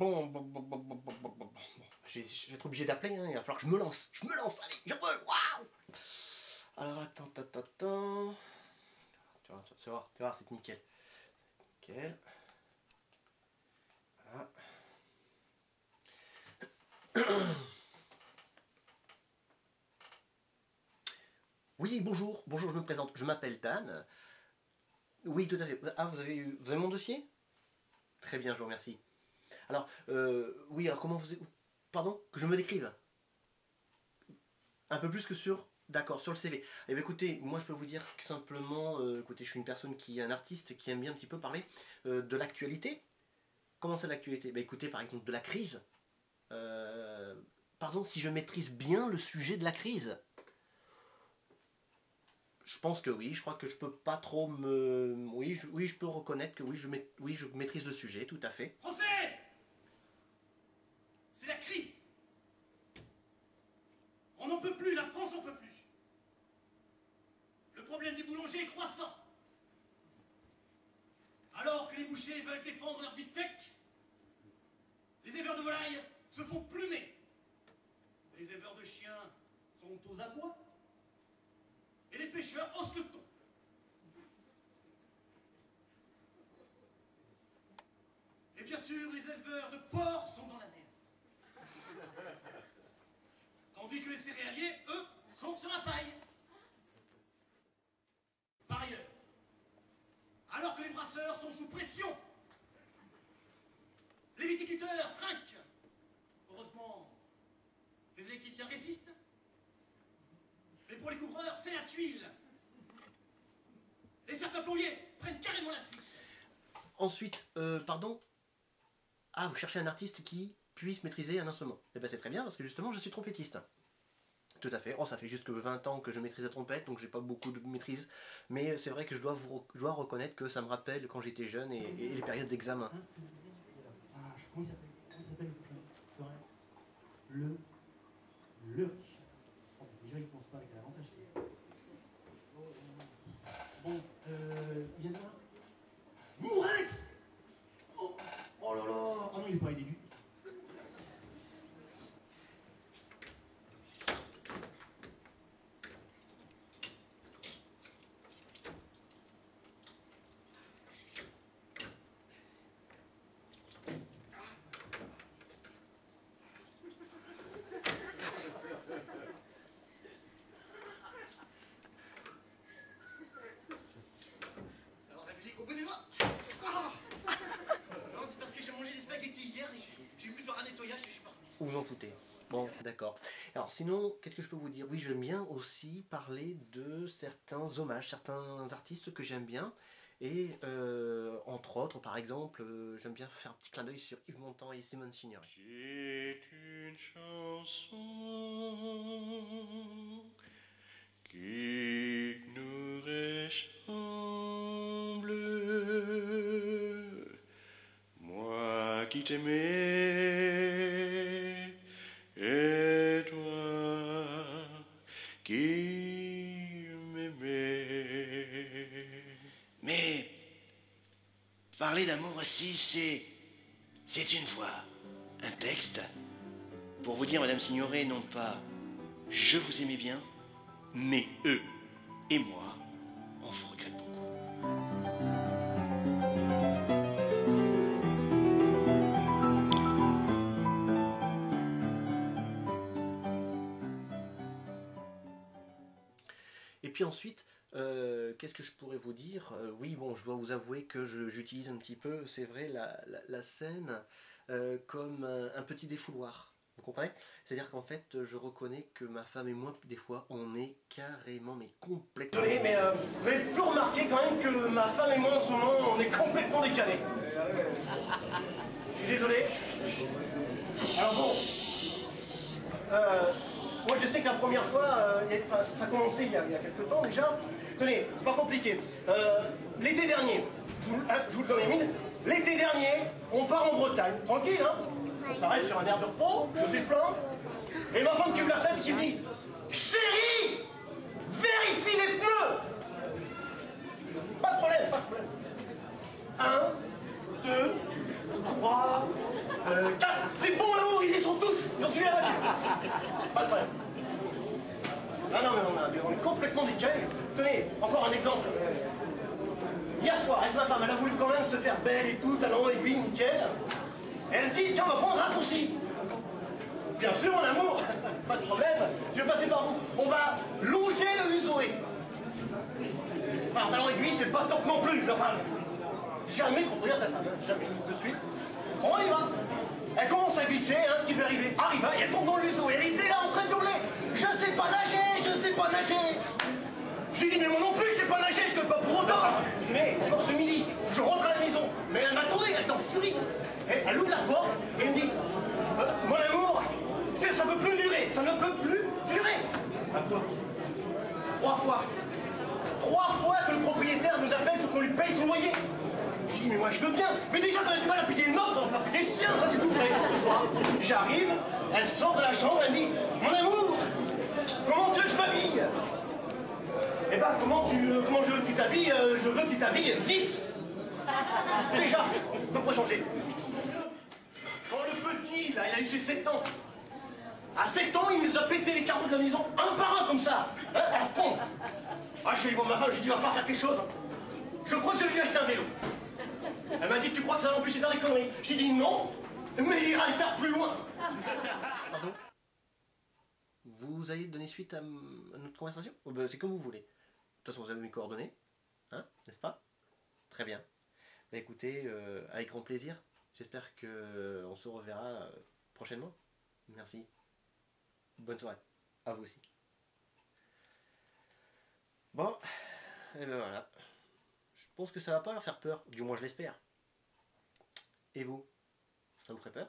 Bon. Je vais être obligé d'appeler, hein. Il va falloir que je me lance. Allez, je veux. Waouh. Alors, attends. Tu vas voir, c'est nickel. Nickel. Voilà. Oui, bonjour, je me présente, je m'appelle Dan. Oui, tout à fait. Ah, vous avez mon dossier? Très bien, je vous remercie. Alors, oui, alors comment vous... Pardon? Que je me décrive? Un peu plus que sur... D'accord, sur le CV. Eh bien écoutez, moi je peux vous dire que simplement, écoutez, je suis une personne qui est un artiste qui aime bien un petit peu parler de l'actualité. Comment c'est l'actualité? Ben écoutez, par exemple, de la crise. Pardon, si je maîtrise bien le sujet de la crise. Je pense que oui, je crois que je peux pas trop me... Oui, je peux reconnaître que oui, je maîtrise le sujet, tout à fait. Français! C'est la crise! On n'en peut plus, la France n'en peut plus. Le problème des boulangers est croissant. Alors que les bouchers veulent défendre leur bistec, les éleveurs de volailles se font plumer. Les éleveurs de chiens sont aux abois. Et les pêcheurs haussent le ton. Et bien sûr, les éleveurs de porcs sont dans la merde. Tandis que les céréaliers, eux, sont sur la paille. Par ailleurs, alors que les brasseurs sont sous pression, les viticulteurs trinquent. Heureusement, les électriciens résistent. Mais pour les couvreurs, c'est la tuile. Et certains plombiers prennent carrément la fuite. Ensuite, pardon. Ah, vous cherchez un artiste qui puisse maîtriser un instrument. Eh bien c'est très bien parce que justement je suis trompettiste. Tout à fait. Oh, ça fait juste que 20 ans que je maîtrise la trompette, donc j'ai pas beaucoup de maîtrise. Mais c'est vrai que je dois reconnaître que ça me rappelle quand j'étais jeune et les périodes d'examen. Comment il s'appelle le riche. Déjà il pense pas avec l'avantage. Bon, il y en a. Mourex! Oh là là! Ah non, il n'est pas aidé du tout. Alors la musique au bout des doigts. Ah non, c'est parce que j'ai mangé des spaghettis hier et j'ai voulu faire un nettoyage et je suis pas remis. Vous vous en foutez. Bon, d'accord. Alors sinon, qu'est-ce que je peux vous dire? Oui, j'aime bien aussi parler de certains hommages, certains artistes que j'aime bien. Et entre autres, par exemple, j'aime bien faire un petit clin d'œil sur Yves Montand et Simone Signoret. C'est une chanson qui nous ressemble. Moi qui t'aimais et toi qui m'aimais. Mais parler d'amour aussi, c'est une voix, un texte. Pour vous dire, Madame Signoret, non pas je vous aimais bien, mais eux et moi, on vous regrette beaucoup. Et puis ensuite, qu'est-ce que je pourrais vous dire? Oui, bon, je dois vous avouer que j'utilise un petit peu, c'est vrai, la scène comme un petit défouloir. Vous comprenez? C'est-à-dire qu'en fait, je reconnais que ma femme et moi, des fois, on est carrément, mais complètement... Désolé, mais vous avez pu remarquer quand même que ma femme et moi, en ce moment, on est complètement décalés. Je suis désolé. Alors bon, moi je sais que la première fois, ça a commencé il y a quelques temps déjà. Tenez, c'est pas compliqué. L'été dernier, je vous le donne Émile, l'été dernier, on part en Bretagne, tranquille, hein. On s'arrête sur un air de repos, je fais plein. Et ma femme qui ouvre la tête qui me dit « Chérie, vérifie les pneus !» Pas de problème, pas de problème. 1, 2, 3, 4. C'est bon l'amour, ils y sont tous. J'en suis la voiture. Pas de problème. Ah non, mais on est complètement décalé. Tenez, encore un exemple. Hier soir, avec ma femme, elle a voulu quand même se faire belle et tout, talent, aiguille, nickel. Et elle me dit, tiens, on va prendre un raccourci. Bien sûr, mon amour, pas de problème, je vais passer par vous. On va longer le Uzoé. Enfin, talent aiguille, c'est pas top non plus. Enfin, jamais contredire sa femme, hein. Jamais, je vous dis de suite. On y va. Elle commence à glisser, hein, ce qui lui arriva, et elle tombe dans le Uzoé. Elle était là en train de hurler. Je sais pas nager, je sais pas nager. J'ai dit, mais moi non plus, je sais pas nager, je ne peux pas pour autant. Mais, encore ce midi, je rentre à la maison. Mais elle m'attendait, elle est en furie. Et elle ouvre la porte et elle me dit, mon amour, ça ne peut plus durer, ça ne peut plus durer. À quoi 3 fois. 3 fois que le propriétaire nous appelle pour qu'on lui paye son loyer. Je dis, mais moi je veux bien. Mais déjà, quand on a du mal à payer le nôtre, on va pas payer le sien, ça c'est tout vrai. Ce soir, j'arrive, elle sort de la chambre, elle me dit, mon amour, comment tu veux que je m'habille? Eh ben, comment je veux que tu t'habilles? Je veux que tu t'habilles vite. Déjà, faut pas changer. Quand le petit, là, il a eu ses 7 ans. À 7 ans, il nous a pété les carreaux de la maison, un par un, comme ça. Hein, à la fronde. Ah, je suis allé voir ma femme, je lui ai dit, va falloir faire quelque chose. Je crois que je vais lui acheter un vélo. Elle m'a dit, tu crois que ça va l'empêcher de faire des conneries? J'ai dit non, mais il ira les faire plus loin. Pardon? Vous allez donner suite à notre conversation? Oh, ben, c'est comme vous voulez. De toute façon, vous avez mes coordonnées, hein, n'est-ce pas? Très bien. Bah, écoutez, avec grand plaisir. J'espère qu'on se reverra prochainement. Merci. Bonne soirée. À vous aussi. Bon, et ben voilà. Je pense que ça va pas leur faire peur. Du moins, je l'espère. Et vous? Ça vous ferait peur?